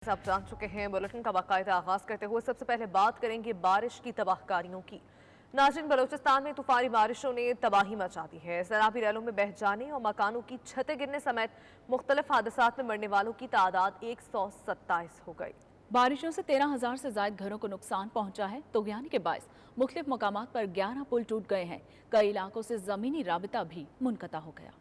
आप जान चुके हैं। बुलेटिन का बाकायदा आगाज करते हुए सबसे पहले बात करेंगे बारिश की तबाहकारियों की। नाज़रीन, बलोचिस्तान में तूफानी बारिशों ने तबाही मचा दी है। सैलाबी रैलों में बह जाने और मकानों की छतें गिरने समेत मुख्तलिफ हादसात में मरने वालों की तादाद 127 हो गई। बारिशों से 13,000 से ज्यादा घरों को नुकसान पहुंचा है। तूफ़ान के बायस मुख्तलिफ मकामात पर 11 पुल टूट गए हैं। कई इलाकों से जमीनी राबिता भी मुनक़ता हो गया।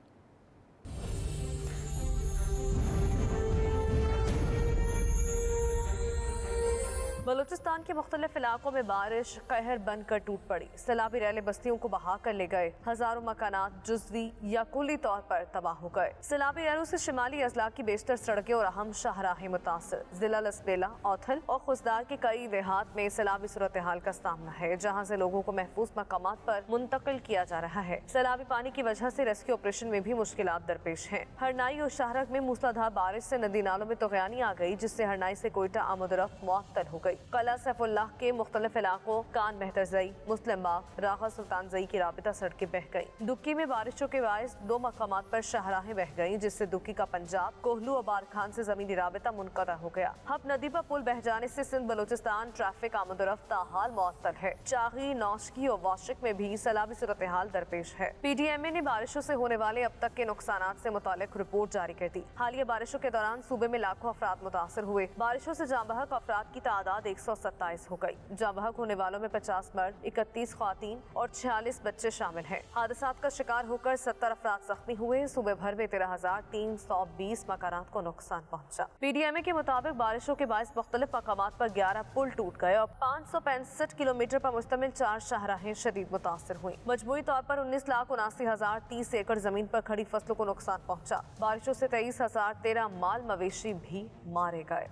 बलूचिस्तान के मुख्तलिफ इलाकों में बारिश कहर बनकर टूट पड़ी। सैलाबी रैले बस्तियों को बहा कर ले गए। हजारों मकानात जुज़वी या कुली तौर पर तबाह हो गए। सैलाबी रैलों से शिमाली अजला की बेशतर सड़कें और अहम शाहराहें मुतासर। जिला लसबेला, औथल और खुजदार के कई देहात में सैलाबी सूरत हाल का सामना है, जहाँ से लोगों को महफूज मकामात पर मुंतकिल किया जा रहा है। सैलाबी पानी की वजह से रेस्क्यू ऑपरेशन में भी मुश्किलात दरपेश हैं। हरनाई और शाहरग में मूसलाधार बारिश से नदी नालों में तगयानी आ गई, जिससे हरनाई से कोयटा आमदरफ्त मुअत्तल हो गई। कला सैफुल्लाह के मुख्तलिफ इलाकों कान मेहतरजई, मुस्लिम बाग, रागा सुल्तान जई की राबिता सड़कें बह गई। दुक्की में बारिशों के बायस 2 मकामात पर शाहराहें बह गई, जिससे दुक्की का पंजाब, कोहलू और बार खान से जमीनी राबिता मुनक़ता हो गया। हब नदी पर पुल बह जाने से सिंध बलोचिस्तान ट्रैफिक आमदरफ्त ताहाल मुअत्तल है। चागी, नौशकी और वाशिक में भी सैलाबी सूरत हाल दरपेश है। PDMA ने बारिशों से होने वाले अब तक के नुकसानात से मुतालिक रिपोर्ट जारी कर दी। हालिया बारिशों के दौरान सूबे में लाखों अफराद मुतासर हुए। बारिशों से जाँ बहक अफराद की तादाद 127 हो गई। जाँ बहक होने वालों में 50 मर्द, 31 ख्वातीन और 46 बच्चे शामिल हैं। हादसात का शिकार होकर 70 अफराद जख्मी हुए। सूबे भर में 13,320 मकानात को नुकसान पहुंचा। PDMA के मुताबिक बारिशों के बायस मुख्तलिफ मकामात पर 11 पुल टूट गए और 565 किलोमीटर पर मुश्तमिल 4 शाहराहें शदीद मुतासर हुई। मजमूई तौर पर 19,79,030 एकड़ जमीन पर खड़ी फसलों को नुकसान पहुंचा। बारिशों से 23,013 माल मवेशी भी मारे गए।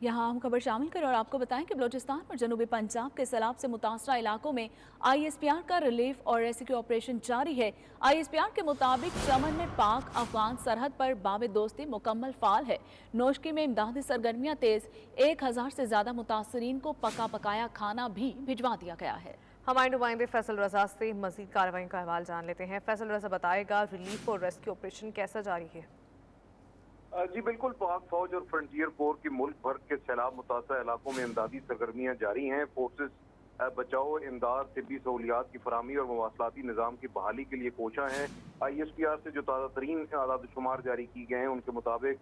यहाँ हम खबर शामिल करें और आपको बताएं कि बलोचिस्तान और जनूबी पंजाब के सैलाब से मुतासरा इलाकों में ISPR का रिलीफ और रेस्क्यू ऑपरेशन जारी है। ISPR के मुताबिक चमन में पाक अफगान सरहद पर बाब दोस्ती मुकम्मल फाल है। नौशकी में इमदादी सरगर्मियाँ तेज, 1,000 से ज्यादा मुतासरीन को पका पकाया खाना भी भिजवा दिया गया है। हमारे नुमाइंदे फैसल रजा से मजीद कार्रवाई का अहवाल जान लेते हैं। फैसल रजा बताएगा, रिलीफ और रेस्क्यू ऑपरेशन कैसा जारी है? जी बिल्कुल, पाक फौज और फ्रंटियर कोर की मुल्क भर के सैलाब मुतासर इलाकों में इमदादी सरगर्मियां जारी हैं। फोर्सेस बचाओ, इमदाद, तिब्बी सहूलियात की फराहमी और मवासलाती निज़ाम की बहाली के लिए कोशा हैं। ISPR से जो ताज़ा तरीन आदाद शुमार जारी की गए हैं, उनके मुताबिक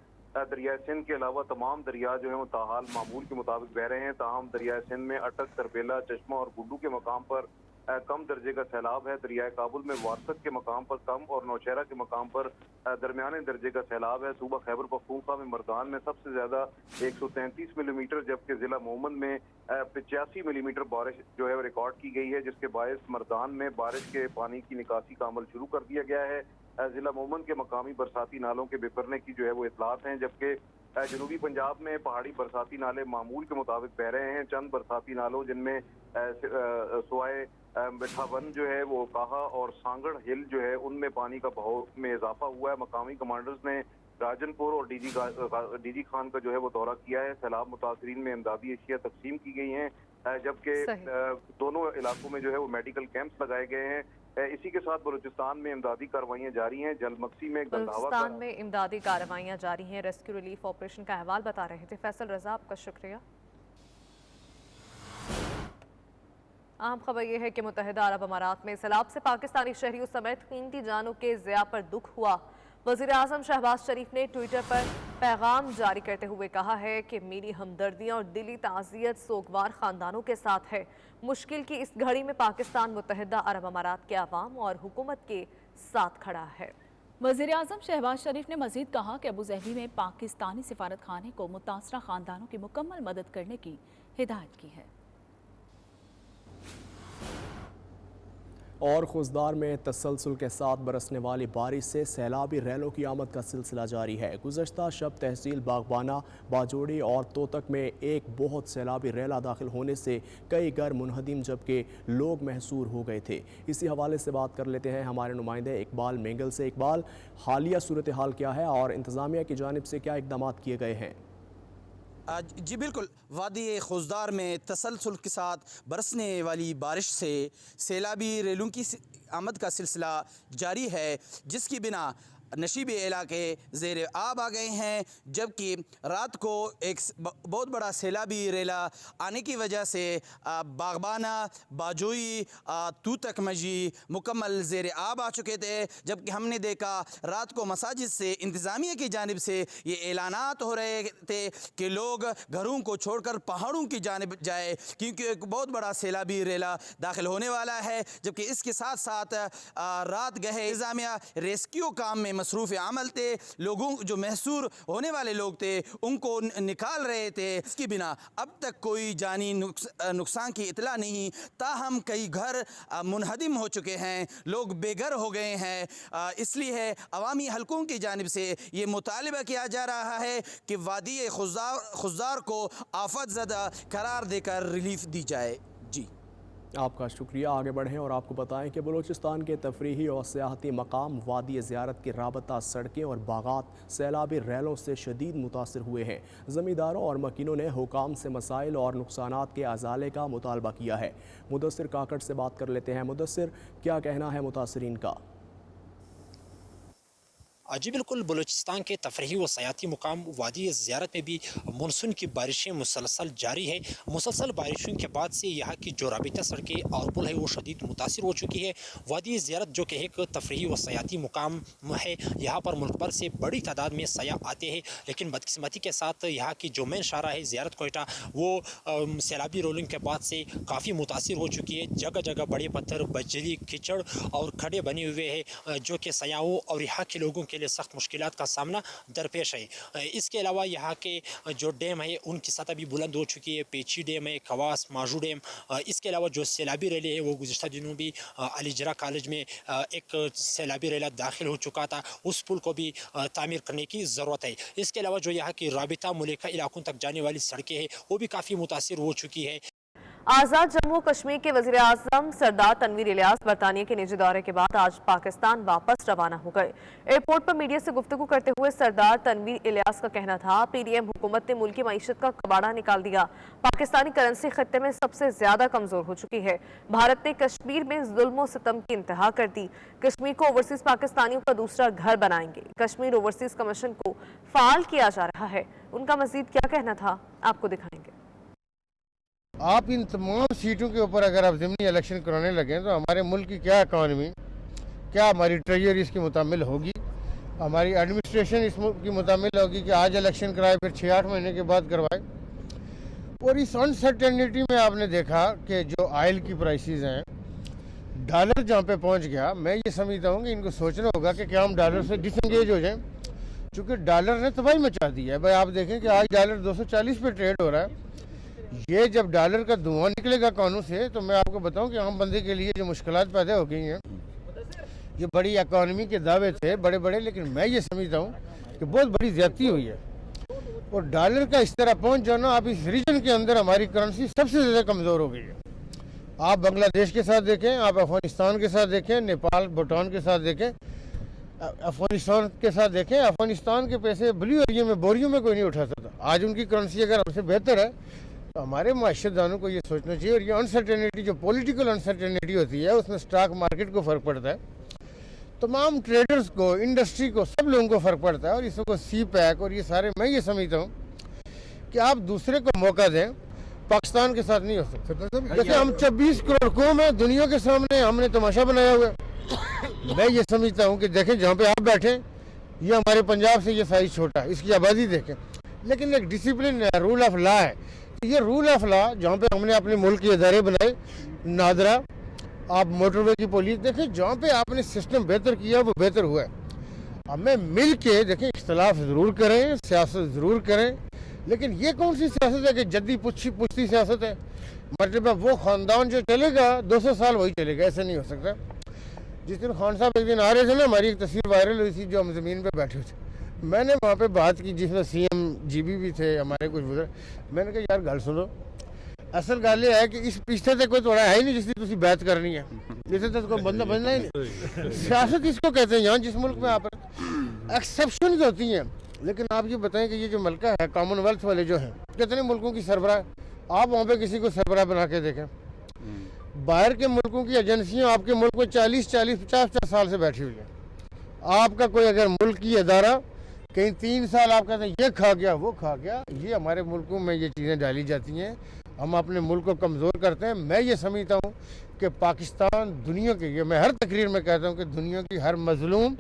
दरिया सिंध के अलावा तमाम दरिया जो हैं वो ताहाल मामूल के मुताबिक बह रहे हैं। ताहम दरिया सिंध में अटक, तरबेला, चश्मा और गुड्डू के मकाम पर कम दर्जे का सैलाब है। दरियाए काबुल में वारसक के मकाम पर कम और नौशहरा के मकाम पर दरमियाने दर्जे का सैलाब है। सूबा खैबर पख्तूनख्वा में मर्दान में सबसे ज्यादा 133 मिलीमीटर, जबकि जिला मोमन में 85 मिलीमीटर बारिश जो है रिकॉर्ड की गई है, जिसके बायस मर्दान में बारिश के पानी की निकासी का अमल शुरू कर दिया गया है। जिला मोमन के मकामी बरसाती नालों के बिखरने की जो है वो इतलात हैं, जबकि जनूबी पंजाब में पहाड़ी बरसाती नाले मामूल के मुताबिक बह रहे हैं। चंद बरसाती नालों जिनमें सुआए मिठावन जो है वो काहा और सांगड़ हिल जो है उनमें पानी का बहाव में इजाफा हुआ है। मकामी कमांडर्स ने राजनपुर और डीजी खान का जो है वो दौरा किया है। सैलाब मुतासरीन में इमदादी अशिया तकसीम की गई हैं, जबकि दोनों इलाकों में जो है वो मेडिकल कैंप्स लगाए गए हैं। इसी के साथ बलूचिस्तान में इमदादी कार्रवाइयां जारी हैं। जलमक्सी में बलूचिस्तान में इमदादी कार्रवाइयां जारी हैं। रेस्क्यू रिलीफ ऑपरेशन का अहवाल बता रहे थे फैसल रजा, आपका शुक्रिया। अहम खबर यह है कि मुत्तहिदा अरब अमारात में सैलाब से पाकिस्तानी शहरियों समेत कीमती जानों के ज़िया पर दुख हुआ। वज़ीर आज़म शहबाज शरीफ ने ट्विटर पर पैगाम जारी करते हुए कहा है कि मेरी हमदर्दियाँ और दिली ताज़ियत सोगवार ख़ानदानों के साथ है। मुश्किल की इस घड़ी में पाकिस्तान मुत्तहिदा अरब अमारात के अवाम और हुकूमत के साथ खड़ा है। वज़ीर आज़म शहबाज शरीफ ने मजीद कहा कि अबू ज़हबी में पाकिस्तानी सिफारत खाने को मुतासरा ख़ानदानों की मुकम्मल मदद करने की हिदायत की है। और खुजदार में तसलसल के साथ बरसने वाली बारिश से सैलाबी रैलों की आमद का सिलसिला जारी है। गुज़श्ता शब तहसील बागबाना, बाजोड़ी और तोतक में एक बहुत सैलाबी रैला दाखिल होने से कई घर मुनहदिम जबकि लोग महसूर हो गए थे। इसी हवाले से बात कर लेते हैं हमारे नुमाइंदे इकबाल मेंगल से। इकबाल, हालिया सूरत हाल क्या है और इंतज़ामिया की जानिब से क्या इकदाम किए गए हैं? जी बिल्कुल, वादी खुजदार में तसलसल के साथ बरसने वाली बारिश से सैलाबी रेलों की आमद का सिलसिला जारी है, जिसकी बिना نشیبی علاقے زیر آب آ گئے ہیں، جبکہ رات کو ایک بہت بڑا سیلابی ریلا آنے کی وجہ سے باغبانہ، باجوئی، توتک مجی مکمل زیر آب آ چکے تھے۔ جبکہ ہم نے دیکھا رات کو مساجد سے انتظامیہ کی جانب سے یہ اعلانات ہو رہے تھے کہ لوگ گھروں کو چھوڑ کر پہاڑوں کی جانب جائے، کیونکہ ایک بہت بڑا سیلابی ریلا داخل ہونے والا ہے۔ جبکہ اس کے ساتھ ساتھ رات گئے انتظامیہ ریسکیو کام میں مصروف عمل تھے، لوگوں جو محصور ہونے والے لوگ تھے ان کو نکال رہے تھے۔ اس کی بنا اب تک کوئی جانی نقصان کی اطلاع نہیں، تاہم کئی گھر منہدم ہو چکے ہیں، لوگ بے گھر ہو گئے ہیں۔ اس لیے عوامی حلقوں کی جانب سے یہ مطالبہ کیا جا رہا ہے کہ وادی خضدار کو آفت زدہ قرار دے کر ریلیف دی جائے۔ جی آپ کا شکریہ۔ آگے بڑھیں اور آپ کو بتائیں کہ بلوچستان کے تفریحی اور سیاحتی مقام وادی زیارت کی رابطہ سڑکیں اور باغات سیلابی ریلوں سے شدید متاثر ہوئے ہیں۔ زمینداروں اور مکینوں نے حکام سے مسائل اور نقصانات کے ازالے کا مطالبہ کیا ہے۔ مدثر کاکڑ سے بات کر لیتے ہیں۔ مدثر، کیا کہنا ہے متاثرین کا؟ جی بالکل، بلوچستان کے تفریحی و سیاحتی مقام وادی زیارت میں بھی مونسون کی بارشیں مسلسل جاری ہے۔ مسلسل بارشوں کے بعد سے یہاں کی جو رابطہ سڑکیں اور پل ہے وہ شدید متاثر ہو چکی ہے۔ وادی زیارت جو کہ ایک تفریحی و سیاحتی مقام ہے، یہاں پر ملک بھر سے بڑی تعداد میں سیاح آتے ہیں، لیکن بدقسمتی کے ساتھ یہاں کی جو مین شاہراہ ہے زیارت کوئٹہ، وہ سیلابی رولنگ کے بعد سے کافی متاثر ہو چکی ہے۔ جگہ جگہ بڑے پتھر، بجلی، کیچڑ اور کھڈے بنے ہوئے ہیں، جو کہ سیاحوں اور یہاں کے لوگوں کے لیے سخت مشکلات کا سامنا درپیش ہے۔ اس کے علاوہ یہاں کے جو ڈیم ہے ان کی سطح بھی بلند ہو چکی ہے، پیچی ڈیم ہے، خواس، ماجو ڈیم۔ اس کے علاوہ جو سیلابی ریلے ہے وہ گزشتہ دنوں بھی علی جرا کالج میں ایک سیلابی ریلا داخل ہو چکا تھا، اس پل کو بھی تعمیر کرنے کی ضرورت ہے۔ اس کے علاوہ جو یہاں کی رابطہ ملکہ علاقوں تک جانے والی سڑکیں ہیں وہ بھی کافی متاثر ہو چکی ہے۔ آزاد جموں کشمیر کے وزیر اعظم سردار تنویر الیاس برطانیہ کے نجی دورے کے بعد آج پاکستان واپس روانہ ہو گئے۔ ایئرپورٹ پر میڈیا سے گفتگو کرتے ہوئے سردار تنویر الیاس کا کہنا تھا، پی ڈی ایم حکومت نے ملکی معیشت کا کباڑہ نکال دیا، پاکستانی کرنسی خطے میں سب سے زیادہ کمزور ہو چکی ہے، بھارت نے کشمیر میں ظلم و ستم کی انتہا کر دی، کشمیر کو اوورسیز پاکستانیوں کا دوسرا گھر بنائیں گے، کشمیر اوورسیز کمیشن کو فعال کیا جا رہا ہے۔ ان کا مزید کیا کہنا تھا آپ کو دکھائیں گے۔ آپ ان تمام سیٹوں کے اوپر اگر آپ ضمنی الیکشن کرانے لگیں تو ہمارے ملک کی کیا اکانومی، کیا ہماری ٹریجری اس کی متعمل ہوگی، ہماری ایڈمنسٹریشن اس کی متعمل ہوگی کہ آج الیکشن کرائے پھر 6-8 مہینے کے بعد کروائے۔ اور اس انسرٹینٹی میں آپ نے دیکھا کہ جو آئل کی پرائسز ہیں، ڈالر جہاں پہ پہنچ گیا، میں یہ سمجھتا ہوں کہ ان کو سوچنا ہوگا کہ کیا ہم ڈالر سے ڈس انگیج ہو جائیں، چونکہ ڈالر نے تباہی مچا دی ہے۔ بھائی آپ دیکھیں کہ آج ڈالر 240 پہ ٹریڈ ہو رہا ہے۔ یہ جب ڈالر کا دھواں نکلے گا قانون سے تو میں آپ کو بتاؤں کہ عام بندے کے لیے جو مشکلات پیدا ہو گئی ہیں، یہ بڑی اکانومی کے دعوے تھے بڑے بڑے، لیکن میں یہ سمجھتا ہوں کہ بہت بڑی زیادتی ہوئی ہے۔ اور ڈالر کا اس طرح پہنچ جانا، آپ اس ریجن کے اندر ہماری کرنسی سب سے زیادہ کمزور ہو گئی ہے۔ آپ بنگلہ دیش کے ساتھ دیکھیں، آپ افغانستان کے ساتھ دیکھیں، نیپال، بھوٹان کے ساتھ دیکھیں، افغانستان کے ساتھ دیکھیں، افغانستان کے پیسے بلیو ایریا میں بوریوں میں کوئی نہیں اٹھاتا تھا۔ آج ان کی کرنسی اگر ہم سے بہتر ہے تو ہمارے معاشرت دانوں کو یہ سوچنا چاہیے۔ اور یہ انسرٹینٹی جو پولیٹیکل انسرٹینٹی ہوتی ہے، اس میں سٹاک مارکیٹ کو فرق پڑتا ہے، تمام ٹریڈرز کو، انڈسٹری کو، سب لوگوں کو فرق پڑتا ہے۔ اور اس کو سی پیک اور یہ سارے، میں یہ سمجھتا ہوں کہ آپ دوسرے کو موقع دیں، پاکستان کے ساتھ نہیں ہو سکتا۔ جیسے ہم 24 کروڑ قوم ہیں دنیا کے سامنے، ہم نے تماشا بنایا ہوا ہے۔ میں یہ سمجھتا ہوں کہ دیکھیں جہاں پہ آپ بیٹھیں، یہ ہمارے پنجاب سے یہ سائز چھوٹا ہے، اس کی آبادی دیکھیں، لیکن ایک ڈسپلن ہے، رول آف لا ہے۔ یہ رول آف لا جہاں پہ ہم نے اپنے ملک کے ادارے بنائے، نادرا، آپ موٹر وے کی پولیس دیکھیں، جہاں پہ آپ نے سسٹم بہتر کیا وہ بہتر ہوا ہے۔ ہمیں مل کے دیکھیں، اختلاف ضرور کریں، سیاست ضرور کریں، لیکن یہ کون سی سیاست ہے کہ جدی پشتی سیاست ہے؟ مطلب وہ خاندان جو چلے گا 200 سال وہی چلے گا، ایسا نہیں ہو سکتا۔ جس دن خان صاحب ایک دن آ رہے تھے نا، ہماری ایک تصویر وائرل ہوئی تھی جو ہم زمین پہ بیٹھے تھے، میں نے وہاں پہ بات کی جس میں سی ایم جی بی بھی تھے، ہمارے کچھ بزرگ، میں نے کہا یار گل سنو، اصل گل یہ ہے کہ اس پیچھے سے کوئی توڑا ہے ہی نہیں جس کی تسی بیعت کرنی ہے، جسے تو کوئی بندہ بننا ہی نہیں۔ سیاست اس کو کہتے ہیں یہاں جس ملک میں آپ ایکسیپشنز ہوتی ہیں، لیکن آپ یہ بتائیں کہ یہ جو ملکہ ہے، کامن ویلتھ والے جو ہیں، کتنے ملکوں کی سربراہ، آپ وہاں پہ کسی کو سربراہ بنا کے دیکھیں۔ باہر کے ملکوں کی ایجنسیاں آپ کے ملک میں 40-50 سال سے بیٹھی ہوئی ہیں، آپ کا کوئی اگر ملکی ادارہ کہیں 3 سال آپ کہتے ہیں یہ کھا گیا وہ کھا گیا, یہ ہمارے ملکوں میں یہ چیزیں ڈالی جاتی ہیں, ہم اپنے ملک کو کمزور کرتے ہیں. میں یہ سمجھتا ہوں کہ پاکستان دنیا کے, یہ میں ہر تقریر میں کہتا ہوں کہ دنیا کی ہر مظلوم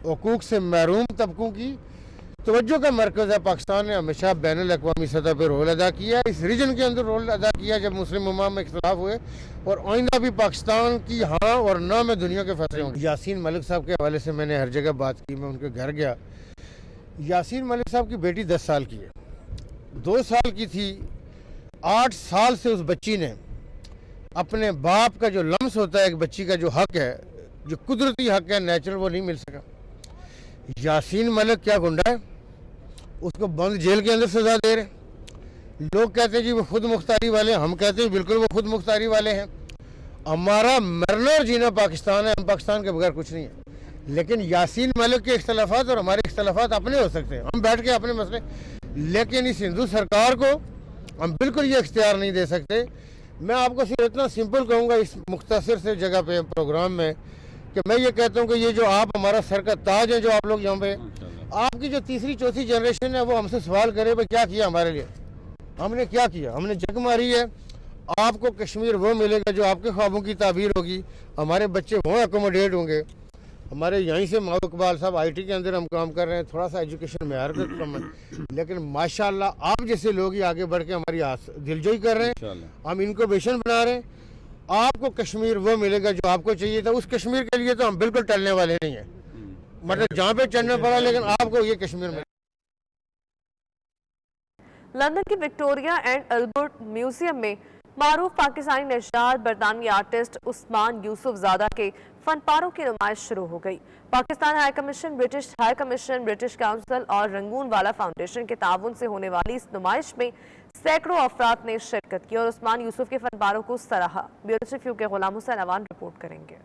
حقوق سے محروم طبقوں کی توجہ کا مرکز ہے. پاکستان نے ہمیشہ بین الاقوامی سطح پہ رول ادا کیا, اس ریجن کے اندر رول ادا کیا جب مسلم امام میں اختلاف ہوئے, اور آئندہ بھی پاکستان کی ہاں اور نہ میں دنیا کے فیصلے ہوں گے. یاسین ملک صاحب کے حوالے سے میں نے ہر جگہ بات کی, میں ان کے گھر گیا. یاسین ملک صاحب کی بیٹی 10 سال کی ہے, 2 سال کی تھی. 8 سال سے اس بچی نے اپنے باپ کا جو لمس ہوتا ہے ایک بچی کا جو حق ہے, جو قدرتی حق ہے نیچرل, وہ نہیں مل سکا. یاسین ملک کیا گنڈا ہے, اس کو بند جیل کے اندر سزا دے رہے. لوگ کہتے ہیں جی وہ خود مختاری والے ہیں, ہم کہتے ہیں بالکل وہ خود مختاری والے ہیں. ہمارا مرنا اور جینا پاکستان ہے, ہم پاکستان کے بغیر کچھ نہیں ہے. لیکن یاسین ملک کے اختلافات اور ہمارے اختلافات اپنے ہو سکتے ہیں, ہم بیٹھ کے اپنے مسئلے, لیکن اس ہندو سرکار کو ہم بالکل یہ اختیار نہیں دے سکتے. میں آپ کو صرف اتنا سمپل کہوں گا اس مختصر سے جگہ پہ پروگرام میں, کہ میں یہ کہتا ہوں کہ یہ جو آپ ہمارا سر کا تاج ہے, جو آپ لوگ یہاں پہ, آپ کی جو 3ری 4تھی جنریشن ہے وہ ہم سے سوال کرے بھائی کیا کیا ہمارے لیے, ہم نے کیا کیا, ہم نے جگ ماری ہے. آپ کو کشمیر وہ ملے گا جو آپ کے خوابوں کی تعبیر ہوگی, ہمارے بچے وہاں اکوموڈیٹ ہوں گے. ہمارے یہیں سے ماؤ اقبال صاحب IT کے اندر ہم کام کر رہے ہیں, تھوڑا سا ایجوکیشن معیار کا کم ہے, لیکن ماشاءاللہ آپ جیسے لوگ ہی آگے بڑھ کے ہماری دلجوئی کر رہے ہیں, ہم انکوبیشن بنا رہے ہیں. آپ کو کشمیر وہ ملے گا جو آپ کو چاہیے تھا. اس کشمیر کے لیے تو ہم بالکل ٹلنے والے نہیں ہیں, مطلب جہاں پہ چلنا پڑا, لیکن آپ کو یہ کشمیر میں. لندن کی وکٹوریا اینڈ البرٹ میوزیم میں معروف پاکستانی نژاد برطانوی آرٹسٹ عثمان یوسف زادہ کے فن پاروں کی نمائش شروع ہو گئی. Pakistan high commission, British high commission, British council اور رنگون والا فاؤنڈیشن کے تعاون سے ہونے والی اس نمائش میں سینکڑوں افراد نے شرکت کی اور عثمان یوسف کے فن پاروں کو سراہا. بیورو چیف کے غلام حسین اوان رپورٹ کریں گے.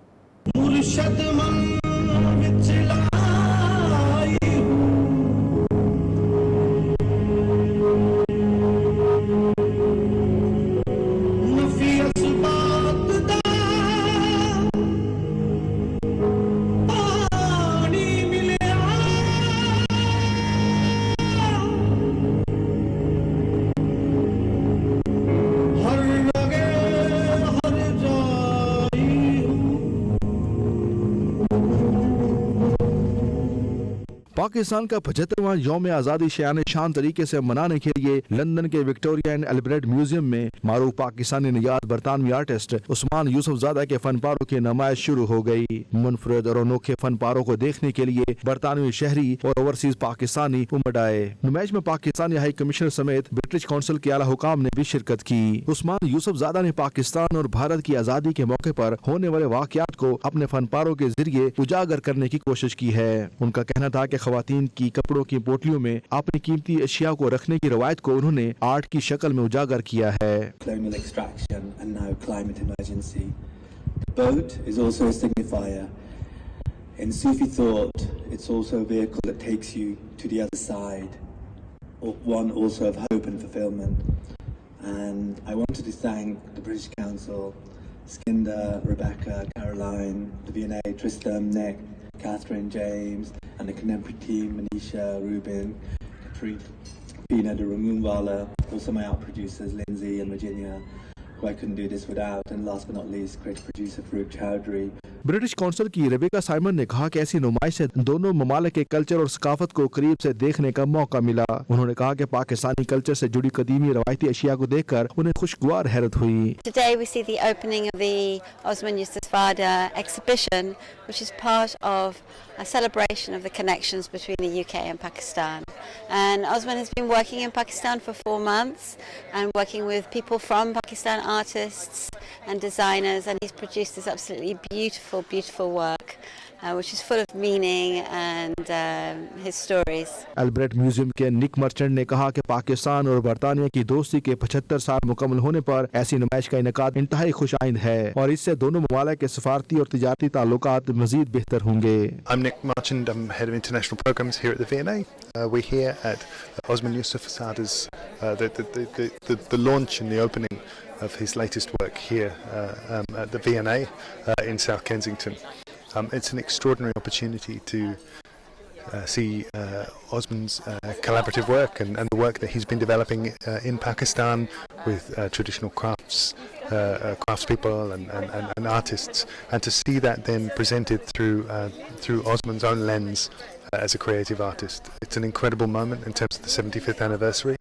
پاکستان کا 75واں یوم آزادی شان شان طریقے سے منانے کے لیے لندن کے وکٹوریا اینڈ البرٹ میوزیم میں معروف پاکستانی نژاد برطانوی آرٹسٹ عثمان یوسف زادہ کے فن پاروں کی نمائش شروع ہو گئی. منفرد اور انوکھے فن پاروں کو دیکھنے کے لیے برطانوی شہری اور اوورسیز پاکستانی امڈ آئے. نمائش میں پاکستانی ہائی کمیشنر سمیت برٹش کونسل کے اعلیٰ حکام نے بھی شرکت کی. عثمان یوسف زادہ نے پاکستان اور بھارت کی آزادی کے موقع پر ہونے والے واقعات کو اپنے فن پاروں کے ذریعے اجاگر کرنے کی کوشش کی ہے. ان کا کہنا تھا کہ خواتین کی کپڑوں کی پوٹلیوں میں اپنی قیمتی اشیاء کو رکھنے کی روایت کو انہوں نے آرٹ کی شکل میں اجاگر کیا ہے. Colonial extraction and now climate emergency. The boat is also a signifier. In Sufi thought, it's also a vehicle that takes you to the other side, or one also of hope and fulfillment. And I wanted to thank the British Council, Skinder, Rebecca, Caroline, the V&A, Tristam, Nick, Catherine, James, and the contemporary team, Manisha, Ruben, Katrina de Ramoonwala, also my art producers, Lindsay and Virginia, who I couldn't do this without, and last but not least, creative producer Farouk Chowdhury. British council کی Rebecca Simon نے کہا کہ ایسی نمائش سے دونوں ممالک کے کلچر اور ثقافت کو قریب سے دیکھنے کا موقع ملا. انہوں نے کہا کہ پاکستانی کلچر سے جڑی قدیمی روایتی اشیاء کو دیکھ کر انہیں خوشگوار حیرت ہوئی. Today we see the opening of the Osman Yusuf Zada exhibition, which is part of a celebration of the connections between the UK and Pakistan. And Osman has been working in Pakistan for 4 months and working with people from Pakistan, artists and designers, and he's produced this absolutely beautiful work, which is full of meaning and his stories. Albert museum کے نک merchant نے کہا کہ پاکستان اور برطانیہ کی دوستی کے 75 سال مکمل ہونے پر ایسی نمائش کا انعقاد انتہائی خوش آئند ہے اور اس سے دونوں ممالک کے سفارتی اور تجارتی تعلقات مزید بہتر ہوں گے. I'm Nick Marchand, I'm head of international programs here at the V&A. We're here at Osman Yusuf Zada's the launch and the opening of his latest work here at the V&A in South Kensington. It's an extraordinary opportunity to see Osman's collaborative work and the work that he's been developing in Pakistan with traditional craftspeople and artists, and to see that then presented through Osman's own lens as a creative artist. It's an incredible moment in terms of the 75th anniversary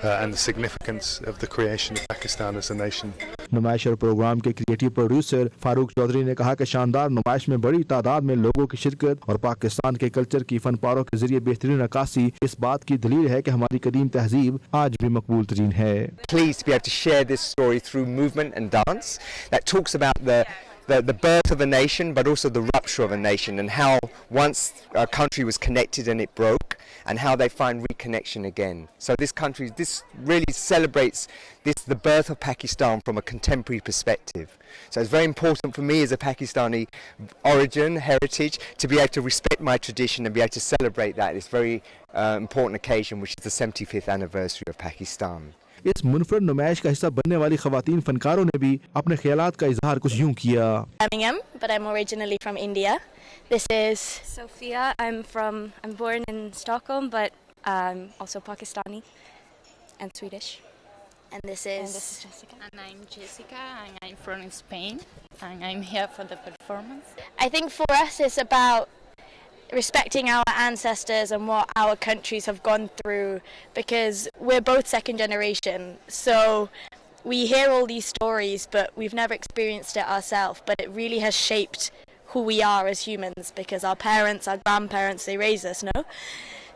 and the significance of the creation of Pakistan as a nation. नुमाइश और programme के creative producer Farooq Chaudhary ने कहा कि शानदार नुमाइश में बड़ी तादाद में लोगों की शिरकत और पाकिस्तान के कल्चर की फनपारों के जरिए बेहतरीन अक्कासी इस बात की दलील है कि हमारी कदीम तहजीब आज भी मकबूल तरीन है. Pleased to be able to share this story through movement and dance that talks about the birth of a nation, but also the rupture of a nation, and how once a country was connected and it broke, and how they find reconnection again. So this really celebrates the birth of Pakistan from a contemporary perspective. So it's very important for me as a Pakistani origin, heritage, to be able to respect my tradition and be able to celebrate that. It's a very important occasion, which is the 75th anniversary of Pakistan. इस मुनफरद नुमाइश का हिस्सा बनने वाली खवातीन फनकारों ने भी अपने ख्यालात का इजहार कुछ यूं किया. Birmingham, but I'm originally from India. This is Sophia. I'm born in Stockholm, but I'm also Pakistani and Swedish. And this is Jessica. And I'm Jessica, and I'm from Spain, and I'm here for the performance. I think for us it's about respecting our ancestors and what our countries have gone through, because we're both second generation, so we hear all these stories but we've never experienced it ourselves, but it really has shaped who we are as humans, because our parents, our grandparents, they raised us, no?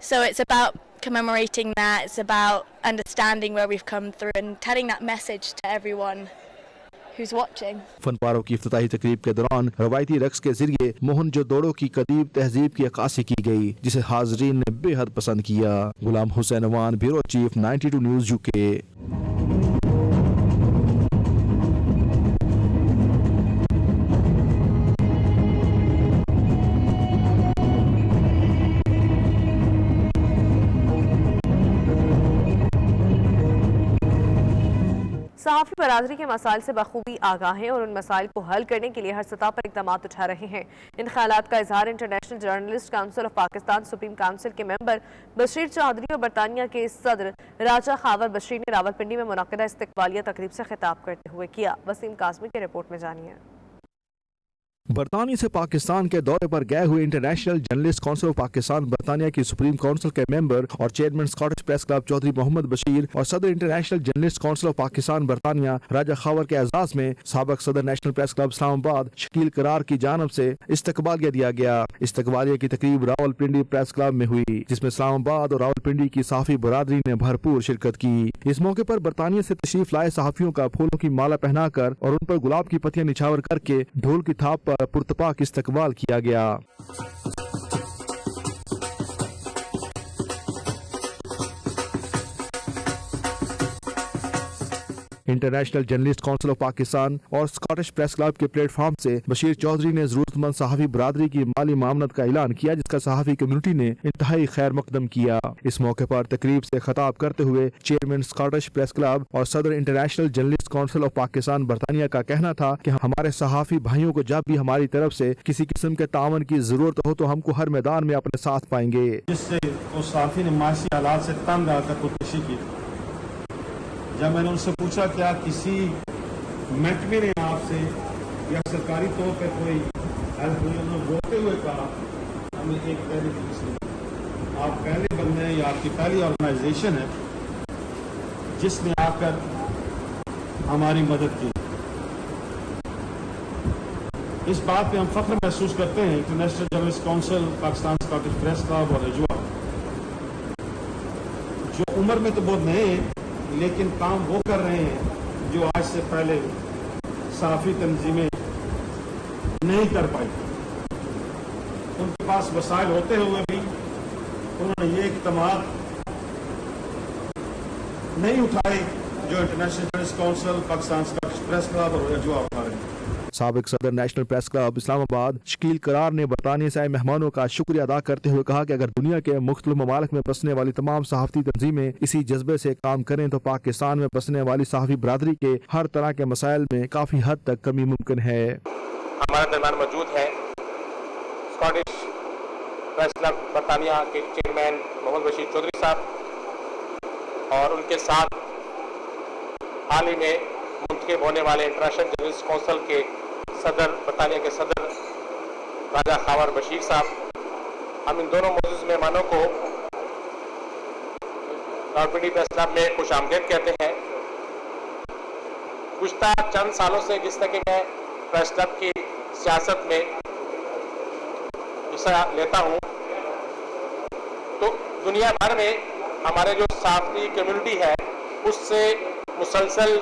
So it's about commemorating that, it's about understanding where we've come through and telling that message to everyone who's watching. फनपारों की इफ्तिताही तकरीब के दौरान रवायती रक्स के जरिए मोहनजोदड़ो की कदीम तहजीब की अक्कासी की गई, जिसे हाजरीन ने बेहद पसंद किया. Ghulam Hussain Awan, bureau chief, 92 news UK. सहाफ़ी बरादरी के मसाइल से बखूबी आगाह हैं और उन मसाइल को हल करने के लिए हर सतह पर इक़दामात उठा रहे हैं. इन ख़यालात का इज़हार international journalist council of Pakistan supreme council के मेंबर बशीर चौधरी और बरतानिया के सदर राजा खावर बशीर ने रावलपिंडी में मुनक़दा इस्तक़बालिया तकरीब से खिताब करते हुए किया. वसीम काज़मी की रिपोर्ट में जानिए. बरतानिया से पाकिस्तान के दौरे पर गए हुए international journalist council of Pakistan बरतानिया की सुप्रीम काउंसिल के मेंबर और chairman Scottish press club Chaudhry Mohammad Bashir और सदर international journalist council of Pakistan बरतानिया राजा खावर के एजाज में साबिक सदर national press club Islamabad Shakeel Karar की जानब से इस्तकबालिया दिया गया. इस्तकबालिया की तकरीब रावलपिंडी प्रेस क्लब में हुई, जिसमें इस्लामाबाद और रावलपिंडी की सहाफ़ी बरादरी ने भरपूर शिरकत की. इस मौके पर बरतानिया से तशरीफ लाए सहाफ़ियों का फूलों की माला पहनाकर और उन पर गुलाब की पत्तियां निछावर करके ढोल की थाप पर पुरतपाक इस्तकबाल किया गया. International journalist council of Pakistan और स्कॉटिश प्रेस क्लब के प्लेटफॉर्म से बशीर चौधरी ने जरूरतमंद सहाफ़ी बरादरी की माली मामनत का ऐलान किया, जिसका सहाफ़ी कम्युनिटी ने इंतहाई खैर मकदम किया. इस मौके पर तकरीब से खिताब करते हुए चेयरमैन स्कॉटिश प्रेस क्लब और सदर international journalist council of Pakistan बरतानिया का कहना था कि हमारे सहाफ़ी भाइयों को जब भी हमारी तरफ से किसी किस्म के तावन की जरूरत हो तो हमको हर मैदान में अपने साथ पाएंगे. जिससे उस सहाफ़ी ने माशी हालात से तंग आकर खुदकुशी की. जब मैंने उनसे पूछा क्या किसी महकमे ने आपसे या सरकारी तौर पर कोई हेल्प हुई, उन्होंने बोलते हुए कहा हमें एक पहले फीस नहीं, आप पहले बंदे हैं या आपकी पहली ऑर्गेनाइजेशन है जिसने आकर हमारी मदद की. इस बात पे हम फख्र महसूस करते हैं. International journalist council Pakistan Scottish press club और अजवा जो उम्र में तो बहुत नए हैं लेकिन काम वो कर रहे हैं जो आज से पहले सहाफ़ी तंजीमें नहीं कर पाई. उनके पास वसाइल होते हुए भी उन्होंने ये इक़दाम नहीं उठाए जो international journalist council Pakistan Scottish press club और अजवा उठा रहे हैं. साबिक सदर national press club Islamabad Shakeel करार ने बरतानिया से आए मेहमानों का शुक्रिया अदा करते हुए कहा कि अगर दुनिया के मुख्तलिफ ममालिक में बसने वाली तमाम सहाफ़ती तंजीमें इसी जज्बे से काम करें तो पाकिस्तान में बसने वाली सहाफ़ी बरादरी के हर तरह के मसाइल में काफ़ी हद तक कमी मुमकिन है. हमारा मेहमान मौजूद है स्कॉटिश प्रेस क्लब बरतानिया के चेयरमैन मोहम्मद बशीर चौधरी साहब और उनके साथ हाल ही में मुंतखब होने वाले इंटरनेशनल जर्नलिस्ट काउंसिल के सदर बरतानिया के सदर राजा खावर बशीर साहब, हम इन दोनों मौजूद मेहमानों को रावलपिंडी प्रेस क्लब में खुश आमदीद कहते हैं। गुज़श्ता चंद सालों से जिस तरह कि मैं प्रेस क्लब की सियासत में हिस्सा लेता हूँ, तो दुनिया भर में हमारे जो सहाफ़ी कम्युनिटी है उससे मुसलसल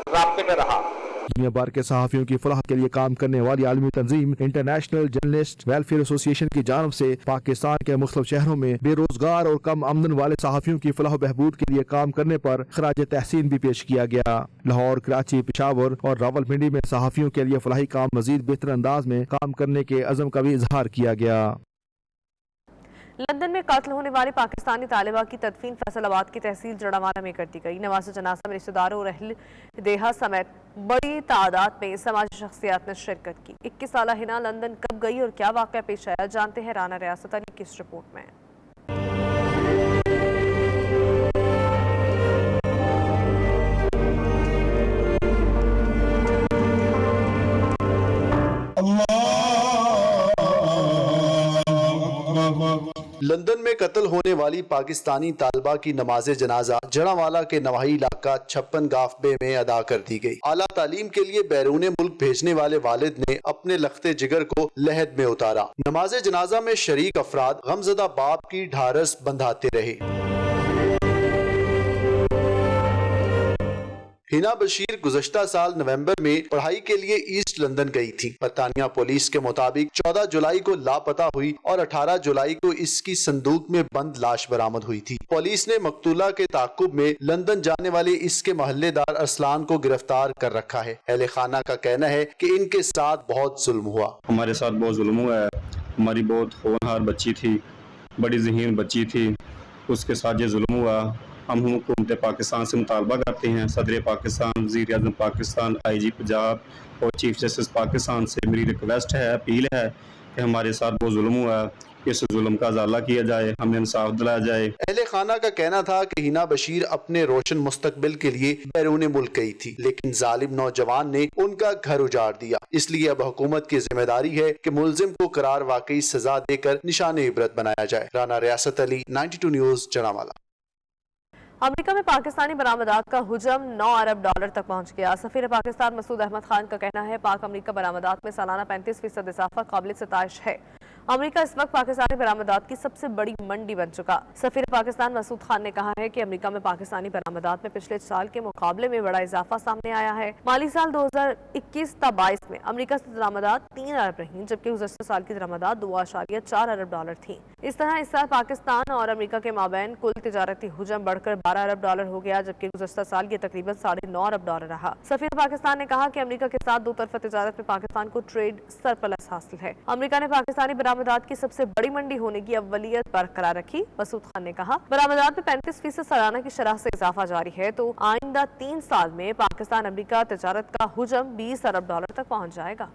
राब्ते में रहा। दुनिया भर के सहाफ़ियों की फलाह के लिए काम करने वाली आलमी तंजीम इंटरनेशनल जर्नलिस्ट वेलफेयर एसोसिएशन की जानब से पाकिस्तान के मुख्तलिफ शहरों में बेरोजगार और कम आमदन वाले सहाफ़ियों की फलाह बहबूद के लिए काम करने पर खराज तहसीन भी पेश किया गया। लाहौर, कराची, पेशावर और रावलपिंडी में सहाफ़ियों के लिए फलाही काम मजीद बेहतर अंदाज में काम करने के अज़म का भी इजहार किया गया। लंदन में कत्ल होने वाली पाकिस्तानी तालिबा की तदफीन फैसलाबाद की तहसील जड़ावाला में कर दी गई। नमाज जनाजा में रिश्तेदारों और अहल देहा समेत बड़ी तादाद में समाजी शख्सियात ने शिरकत की। 21 साला हिना लंदन कब गई और क्या वाक़या पेश आया, जानते हैं राना रियासत अली की इस रिपोर्ट में। लंदन में कत्ल होने वाली पाकिस्तानी तालिबा की नमाज जनाजा जड़ावाला के नवाही इलाका 56 गाफ बे में अदा कर दी गई। आला तालीम के लिए बैरून मुल्क भेजने वाले वालिद ने अपने लख्ते जिगर को लहद में उतारा। नमाज जनाजा में शरीक अफराद गमजदा बाप की ढारस बंधाते रहे। हिना बशीर गुज़श्ता साल नवंबर में पढ़ाई के लिए ईस्ट लंदन गई थी। बरतानिया पुलिस के मुताबिक 14 जुलाई को लापता हुई और 18 जुलाई को इसकी संदूक में बंद लाश बरामद हुई थी। पुलिस ने मकतूला के ताक़ुब में लंदन जाने वाले इसके मोहल्लेदार अरसलान को गिरफ्तार कर रखा है। अहले खाना का कहना है कि इनके साथ बहुत जुल्म हुआ। हमारे साथ बहुत जुल्म हुआ है। हमारी बहुत होनहार बच्ची थी, बड़ी ज़हीन बच्ची थी, उसके साथ ये जुल्म हुआ। हम हुकूमत पाकिस्तान से मुतालबा करते हैं, सदर पाकिस्तान, वज़ीर आज़म पाकिस्तान, IG पंजाब और चीफ जस्टिस पाकिस्तान से मेरी रिक्वेस्ट है, अपील है कि हमारे साथ बहुत जुल्म हुआ है, इस जुल्म का अजाला किया जाए, हमें इंसाफ दिलाया जाए। अहले खाना का कहना था कि हिना बशीर अपने रोशन मुस्तकबिल के लिए बैरून मुल्क गई थी, लेकिन जालिम नौजवान ने उनका घर उजाड़ दिया। इसलिए अब हुकूमत की जिम्मेदारी है कि मुलजिम को करार वाकई सजा देकर निशाने इबरत बनाया जाए। राना रियासत अली, 92 न्यूज़, जड़ावाला। अमेरिका में पाकिस्तानी बरामदात का हुजम $9 अरब तक पहुंच गया। सफीर पाकिस्तान मसूद अहमद खान का कहना है पाक अमेरिका बरामदात में सालाना 35% इजाफा काबिल सताइश है। अमेरिका इस वक्त पाकिस्तानी बरामदात की सबसे बड़ी मंडी बन चुका। सफीर पाकिस्तान मसूद खान ने कहा है कि अमेरिका में पाकिस्तानी बरामदात में पिछले साल के मुकाबले में बड़ा इजाफा सामने आया है। माली साल 2021-22 में अमेरिका से दरामदात 3 अरब रही, जबकि गुज़श्ता साल की दरामदात $2.4 अरब थी। इस तरह इस साल पाकिस्तान और अमेरिका के माबैन कुल तिजारती हुजम बढ़कर $12 अरब हो गया, जबकि गुज़श्ता साल ये तकरीबन $9.5 अरब रहा। सफीर पाकिस्तान ने कहा कि अमेरिका के साथ दो तरफा तिजारत में पाकिस्तान को ट्रेड सरप्लस हासिल है। अमेरिका ने पाकिस्तानी बरामदात की सबसे बड़ी मंडी होने की अव्वलियत बरकरार रखी। मसूद खान ने कहा बरामदात में 35% सालाना की शरह से इजाफा जारी है, तो आइंदा 3 साल में पाकिस्तान अमेरिका तिजारत का हुजम $20 अरब तक पहुंच जाएगा।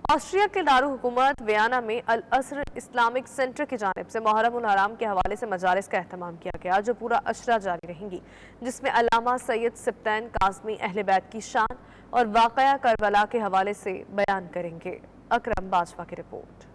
ऑस्ट्रिया के दारुल हुकूमत वियना में अल असर इस्लामिक सेंटर की जानिब से मुहर्रम उल हराम के हवाले से मजालिस का एहतमाम किया गया, जो पूरा अशरा जारी रहेंगी, जिसमें अल्लामा सैयद सिब्तैन काज़मी अहले बैत की शान और वाक़या करबला के हवाले से बयान करेंगे। अकरम बाजवा की रिपोर्ट।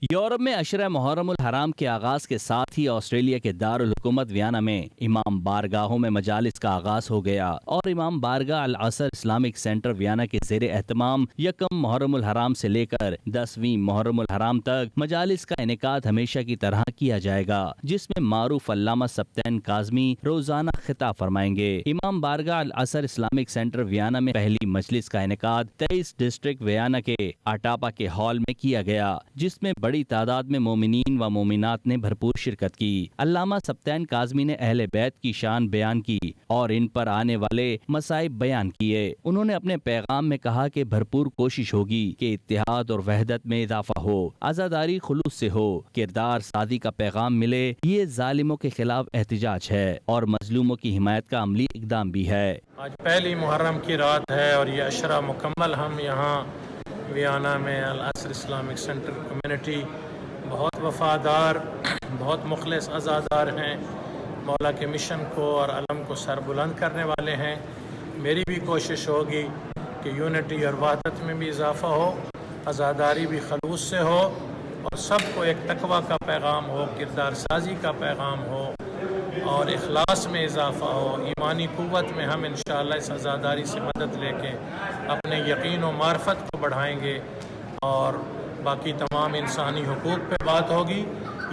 यूरोप में अशरा मुहर्रम उल हराम के आगाज के साथ ही ऑस्ट्रेलिया के दारुल हुकूमत वियना में इमाम बारगाहों में मजालिस का आगाज हो गया और इमाम बारगाह अल असर इस्लामिक सेंटर वियना के ज़ेर एहतमाम 1 मुहर्रम उल हराम से लेकर 10वीं मुहर्रम उल हराम तक मजालिस का इनेकाद हमेशा की तरह किया जाएगा, जिसमें मारूफ अल्लामा सिब्तैन काज़मी रोजाना खिताब फरमाएंगे। इमाम बारगाह अल असर इस्लामिक सेंटर वियना में पहली मजलिस का इनेकाद 23 डिस्ट्रिक्ट वियना के आटापा के हॉल में किया गया, जिसमें बड़ी तादाद में मोमिनीन व मोमिनात ने भरपूर शिरकत की। अल्लामा सिब्तैन काज़मी ने अहले बैत की शान बयान की और इन पर आने वाले मसाइब बयान किए। उन्होंने अपने पैगाम में कहा कि भरपूर कोशिश होगी कि इत्तेहाद और वहदत में इजाफा हो, आज़ादारी खुलूस से हो, किरदार सादी का पैगाम मिले। ये जालिमों के खिलाफ एहतिजाज है और मजलूमों की हिमायत का अमली इकदाम भी है। आज पहली मुहर्रम की रात है और ये अशरा मुकम्मल हम यहाँ वियाना में अल असर इस्लामिक सेंटर कम्युनिटी बहुत वफ़ादार, बहुत मुखलिस अज़ादार हैं, मौला के मिशन को और अलम को सरबुलंद करने वाले हैं। मेरी भी कोशिश होगी कि यूनिटी और वहदत में भी इजाफ़ा हो, अज़ादारी भी खलूस से हो और सबको एक तकवा का पैगाम हो, किरदार साजी का पैगाम हो और इखलास में इजाफ़ा हो। ईमानी क़ुव्वत में हम इंशाअल्लाह इस अज़ादारी से मदद लेके अपने यकीन और मार्फत को बढ़ाएंगे और बाकी तमाम इंसानी हुकूक़ पे बात होगी।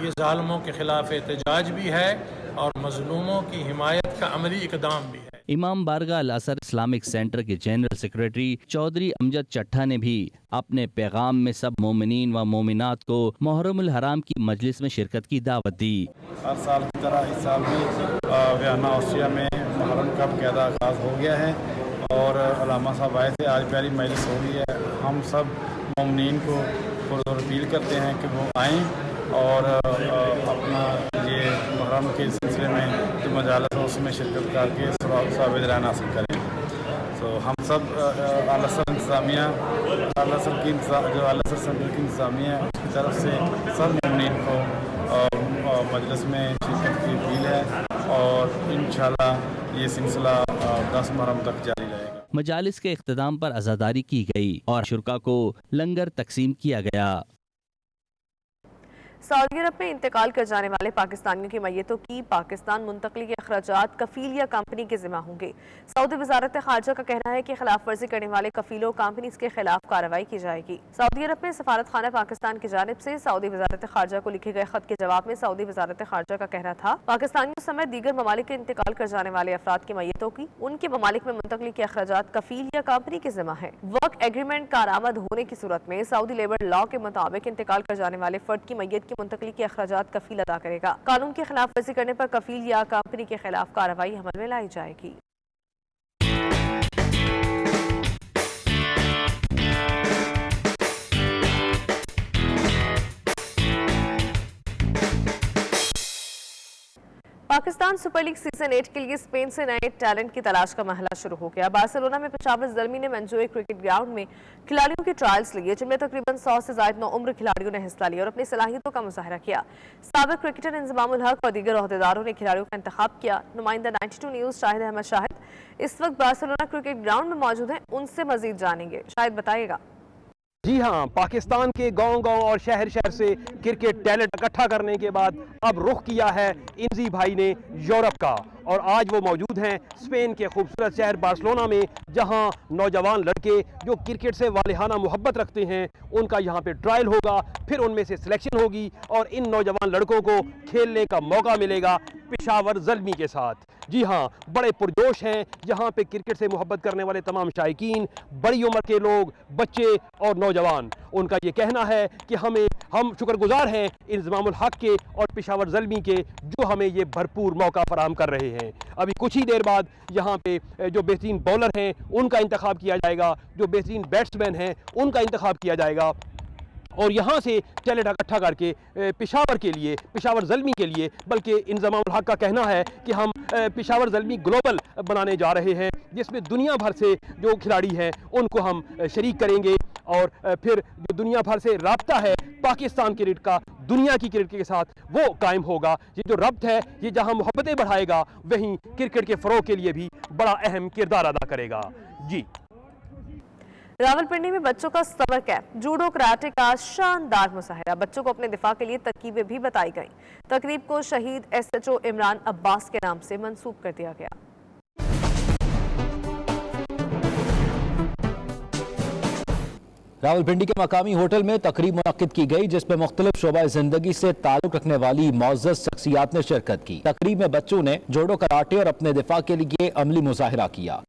ये ज़ालिमों के ख़िलाफ़ एहतजाज भी है और मज़लूमों की हिमायत का अमली इक़दाम भी है। इमाम बारगाह अल असर इस्लामिक सेंटर के जनरल सेक्रेटरी चौधरी अमजद चट्ठा ने भी अपने पैगाम में सब मोमिनीन व मोमिनात को मुहर्रमुल हराम की मजलिस में शिरकत की दावत दी। हर साल की तरह इस साल भी वियना ऑस्ट्रिया में मुहर्रम का बाकायदा आगाज़ हो गया है और अल्लामा साहब आए थे। आज प्यारी मजलिस हो रही है। हम सब मोमिनीन को अपील करते हैं कि वो आएँ और अपना ये मुहर्रम के सिलसिले में जो मजालस है उसमें शिरकत करके सवाब दरान हासिल करें। तो हम सब आलसर इंतज़ामिया आलसर की जो आलसर सेंटर की इंतज़ामिया है उसकी तरफ से सब मोमिनीन को मजलिस में शिरकत की अपील है और इंशाअल्लाह ये सिलसिला 10 मुहर्रम तक जारी रहेगा। मजालिस के इख्तिताम पर अज़ादारी की गई और शुरका को लंगर तकसीम किया गया। सऊदी अरब में इंतकाल कर जाने वाले पाकिस्तानियों की मैयतों की पाकिस्तान मुंतकली के अखराजात कफील या कंपनी के ज़िम्मा होंगे। सऊदी वजारत खारजा का कहना है कि खिलाफ वर्जी करने वाले कफीलों कंपनी के खिलाफ कार्रवाई की जाएगी। सऊदी अरब में सफारत खाना पाकिस्तान की जानिब से सऊदी वजारत खारजा को लिखे गए खत के जवाब में सऊदी वजारत खारजा का कहना था पाकिस्तानियों समेत दीगर ममालिक के इंतकाल कर जाने वाले अफराद की मैयतों की उनके ममालिक में मुंतकली के अखराजात कफील या कंपनी के ज़िम्मा है। वर्क एग्रीमेंट कारआमद होने की सूरत में सऊदी लेबर लॉ के मुताबिक इंतकाल कर जाने वाले फर्द की मैयत की मुंतकली के अखराजात कफील अदा करेगा। कानून की खिलाफ वर्जी करने पर कफील या कंपनी के खिलाफ कार्रवाई अमल में लाई जाएगी। पाकिस्तान सुपर लीग सीजन 8 के लिए स्पेन से नए टैलेंट की तलाश का महला शुरू हो गया। बार्सिलोना में पेशावर ज़ल्मी ने मंजूरी क्रिकेट ग्राउंड में खिलाड़ियों के ट्रायल्स लिए, जिनमें तकरीबन 100 से ज़ायद नौउम्र खिलाड़ियों ने हिस्सा लिया और अपनी सलाहियतों का मुजाहरा किया। साबिक क्रिकेटर इंज़माम उल हक और दीगर ओहदेदारों ने खिलाड़ियों का इंतखाब किया। नुमाइंदा 92 न्यूज़ शाहिद अहमद शाहिद इस वक्त बार्सिलोना क्रिकेट ग्राउंड में मौजूद हैं, उनसे मजीद जानेंगे। शाहिद बताइएगा। जी हाँ, पाकिस्तान के गांव-गांव और शहर-शहर से क्रिकेट टैलेंट इकट्ठा करने के बाद अब रुख किया है इंजी भाई ने यूरोप का और आज वो मौजूद हैं स्पेन के खूबसूरत शहर बार्सिलोना में, जहां नौजवान लड़के जो क्रिकेट से वालिहाना मोहब्बत रखते हैं उनका यहां पे ट्रायल होगा, फिर उनमें से सिलेक्शन होगी और इन नौजवान लड़कों को खेलने का मौका मिलेगा पेशावर ज़ल्मी के साथ। जी हाँ, बड़े पुरजोश हैं यहाँ पे क्रिकेट से मोहब्बत करने वाले तमाम शायकीन, बड़ी उम्र के लोग, बच्चे और नौजवान। उनका ये कहना है कि हम शुक्रगुजार हैं इंज़मामुल हक के और पेशावर ज़ल्मी के, जो हमें ये भरपूर मौका फराहम कर रहे हैं। अभी कुछ ही देर बाद यहाँ पे जो बेहतरीन बॉलर हैं उनका इंतखाब किया जाएगा, जो बेहतरीन बैट्समैन हैं उनका इंतखाब किया जाएगा और यहाँ से टैलेंट इकट्ठा करके पेशावर के लिए, पेशावर ज़ल्मी के लिए, बल्कि इंज़मामुल हक का कहना है कि हम पेशावर ज़ल्मी ग्लोबल बनाने जा रहे हैं, जिसमें दुनिया भर से जो खिलाड़ी हैं उनको हम शरीक करेंगे और फिर जो दुनिया भर से राब्ता है पाकिस्तान क्रिकेट का दुनिया की क्रिकेट के साथ वो कायम होगा। ये जो रब्त है ये जहाँ मोहब्बतें बढ़ाएगा वहीं क्रिकेट के फ़रोग़ के लिए भी बड़ा अहम किरदार अदा करेगा। जी, रावलपिंडी में बच्चों का समर कैंप, जूडो कराटे का शानदार मुजाहरा, बच्चों को अपने दिफा के लिए तरकीबें भी बताई गईं। तकरीब को शहीद SHO इमरान अब्बास के नाम से मंसूब कर दिया गया। रावलपिंडी के मकामी होटल में तकरीब मुनक्किद की गई, जिसमें मुख्तलिफ शोबा जिंदगी से ताल्लुक रखने वाली मौजूद शख्सियात ने शिरकत की। तकरीब में बच्चों ने जूडो कराटे और अपने दिफा के लिए अमली मुजाहरा किया।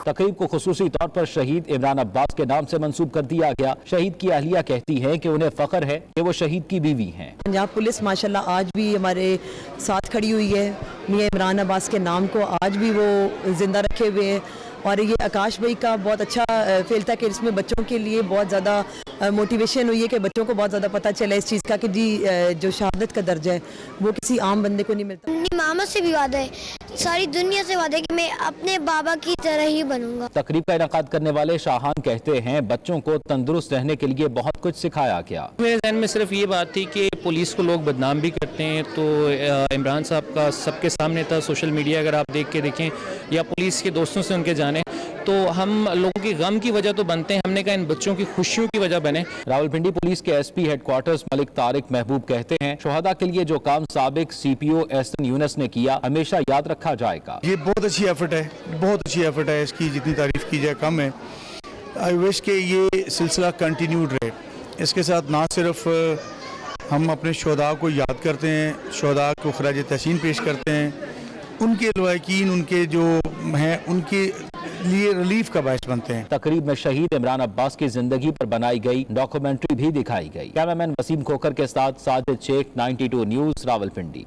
तकरीब को खुसूसी तौर पर शहीद इमरान अब्बास के नाम से मंसूब कर दिया गया। शहीद की अहलिया कहती है कि उन्हें फख्र है कि वो शहीद की बीवी हैं। पंजाब पुलिस माशाल्लाह आज भी हमारे साथ खड़ी हुई है। मियां इमरान अब्बास के नाम को आज भी वो जिंदा रखे हुए हैं और ये आकाश भाई का बहुत अच्छा फेल था कि इसमें बच्चों के लिए बहुत ज़्यादा मोटिवेशन हुई है कि बच्चों को बहुत ज़्यादा पता चला इस चीज़ का कि जी जो शहादत का दर्जा है वो किसी आम बंदे को नहीं मिलता। मामा से भी वादा है सारी दुनिया से वादा कि मैं अपने बाबा की तरह ही बनूंगा। तकरीब का इनेकाद करने वाले शाहान कहते हैं बच्चों को तंदुरुस्त रहने के लिए बहुत कुछ सिखाया गया। मेरे ज़हन में सिर्फ ये बात थी कि पुलिस को लोग बदनाम भी करते हैं, तो इमरान साहब का सबके सामने था, सोशल मीडिया अगर आप देख के देखें या पुलिस के दोस्तों से उनके जाने, तो हम लोगों की गम की वजह तो बनते हैं, हमने कहा इन बच्चों की खुशियों की वजह बने। रावलपिंडी पुलिस के एसपी हेडक्वार्टर्स मलिक तारिक महबूब कहते हैं शुहदा के लिए जो काम साबिक सीपीओ एहसन यूनुस ने किया हमेशा याद रखा जाएगा। ये बहुत अच्छी एफर्ट है, बहुत अच्छी एफर्ट है, इसकी जितनी तारीफ की जाए कम है। आई विश कि ये सिलसिला कंटिन्यूड रहे। इसके साथ ना सिर्फ हम अपने शुहदा को याद करते हैं, शुहदा को खराज तहसीन पेश करते हैं, उनके लवाकिन उनके जो हैं उनके लिए रिलीफ का बायस बनते हैं। तकरीब में शहीद इमरान अब्बास की जिंदगी पर बनाई गई डॉक्यूमेंट्री भी दिखाई गई। कैमरामैन वसीम खोकर के साथ साजिद शेख, 92 न्यूज़, रावलपिंडी।